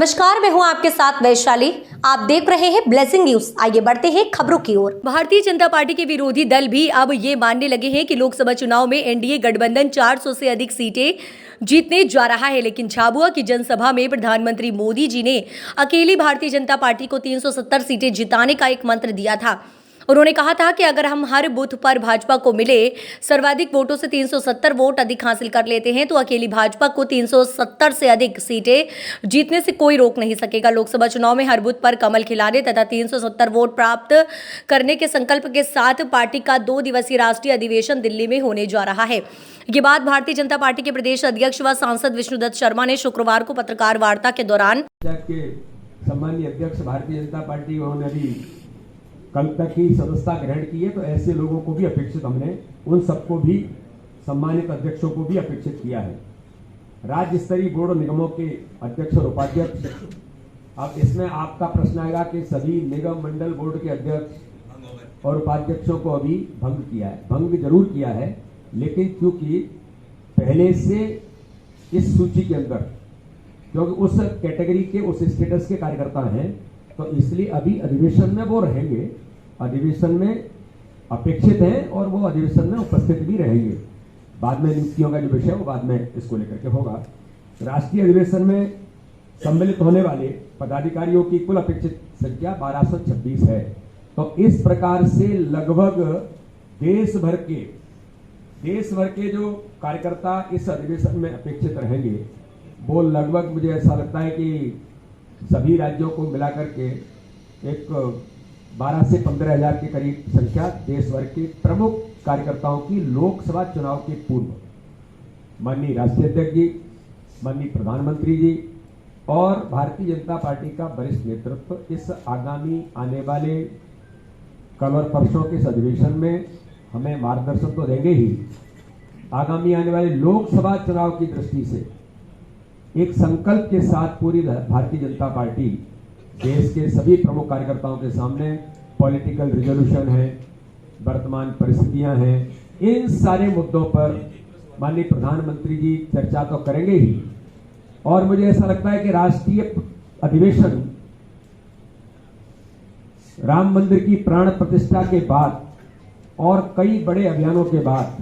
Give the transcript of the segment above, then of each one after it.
नमस्कार, मैं हूं आपके साथ वैशाली। आप देख रहे हैं ब्लेसिंग न्यूज। आइए बढ़ते हैं खबरों की ओर। भारतीय जनता पार्टी के विरोधी दल भी अब ये मानने लगे हैं कि लोकसभा चुनाव में एनडीए गठबंधन 400 से अधिक सीटें जीतने जा रहा है। लेकिन झाबुआ की जनसभा में प्रधानमंत्री मोदी जी ने अकेली भारतीय जनता पार्टी को 370 सीटें जिताने का एक मंत्र दिया था। उन्होंने कहा था कि अगर हम हर बूथ पर भाजपा को मिले सर्वाधिक वोटों से 370 वोट अधिक हासिल कर लेते हैं तो अकेली भाजपा को 370 से अधिक सीटें जीतने से कोई रोक नहीं सकेगा। लोकसभा चुनाव में हर बूथ पर कमल खिलाने तथा 370 वोट प्राप्त करने के संकल्प के साथ पार्टी का 2 दिवसीय राष्ट्रीय अधिवेशन दिल्ली में होने जा रहा है। ये बात भारतीय जनता पार्टी के प्रदेश अध्यक्ष व सांसद विष्णुदत्त शर्मा ने शुक्रवार को पत्रकार वार्ता के दौरान सम्मानीय अध्यक्ष भारतीय जनता पार्टी उन्होंने भी कल तक ही सदस्यता ग्रहण की है, तो ऐसे लोगों को भी अपेक्षित, हमने उन सबको भी सम्मानित अध्यक्षों को भी अपेक्षित किया है। राज्य स्तरीय बोर्ड और निगमों के अध्यक्ष और उपाध्यक्ष, अब इसमें आपका प्रश्न आएगा कि सभी निगम मंडल बोर्ड के अध्यक्ष और उपाध्यक्षों को अभी भंग किया है। भंग जरूर किया है, लेकिन क्योंकि पहले से इस सूची के अंदर क्योंकि उस कैटेगरी के उस स्टेटस के कार्यकर्ता हैं, तो इसलिए अभी अधिवेशन में वो रहेंगे, अधिवेशन में अपेक्षित हैं और वो अधिवेशन में उपस्थित भी रहेंगे। बाद में नियुक्तियों का जो विषय है वो बाद में इसको लेकर के होगा। राष्ट्रीय अधिवेशन में सम्मिलित होने वाले पदाधिकारियों की कुल अपेक्षित संख्या 1226 है। तो इस प्रकार से लगभग देश भर के जो कार्यकर्ता इस अधिवेशन में अपेक्षित रहेंगे, वो लगभग मुझे ऐसा लगता है कि सभी राज्यों को मिलाकर के एक 12 से 15 हजार के करीब संख्या देश भर के प्रमुख कार्यकर्ताओं की लोकसभा चुनाव के पूर्व माननीय राष्ट्रीय अध्यक्ष जी, माननीय प्रधानमंत्री जी और भारतीय जनता पार्टी का वरिष्ठ नेतृत्व इस आगामी आने वाले कल और परसों के इस अधिवेशन में हमें मार्गदर्शन तो देंगे ही। आगामी आने वाले लोकसभा चुनाव की दृष्टि से एक संकल्प के साथ पूरी भारतीय जनता पार्टी देश के सभी प्रमुख कार्यकर्ताओं के सामने पॉलिटिकल रिजोल्यूशन है, वर्तमान परिस्थितियां हैं, इन सारे मुद्दों पर माननीय प्रधानमंत्री जी चर्चा तो करेंगे ही। और मुझे ऐसा लगता है कि राष्ट्रीय अधिवेशन राम मंदिर की प्राण प्रतिष्ठा के बाद और कई बड़े अभियानों के बाद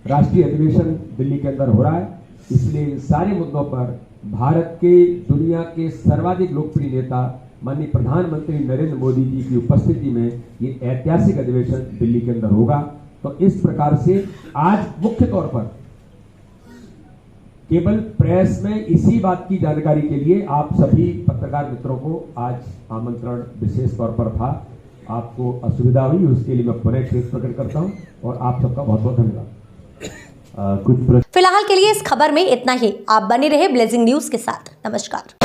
राष्ट्रीय अधिवेशन दिल्ली के अंदर हो रहा है। इसलिए इन सारे मुद्दों पर भारत के दुनिया के सर्वाधिक लोकप्रिय नेता माननीय प्रधानमंत्री नरेंद्र मोदी जी की उपस्थिति में ये ऐतिहासिक अधिवेशन दिल्ली के अंदर होगा। तो इस प्रकार से आज मुख्य तौर पर केवल प्रेस में इसी बात की जानकारी के लिए आप सभी पत्रकार मित्रों को आज आमंत्रण विशेष तौर पर था। आपको असुविधा हुई उसके लिए मैं पुनः खेद प्रकट करता हूं और आप सबका बहुत बहुत धन्यवाद। फिलहाल के लिए इस खबर में इतना ही। आप बने रहे ब्लेसिंग न्यूज के साथ। नमस्कार।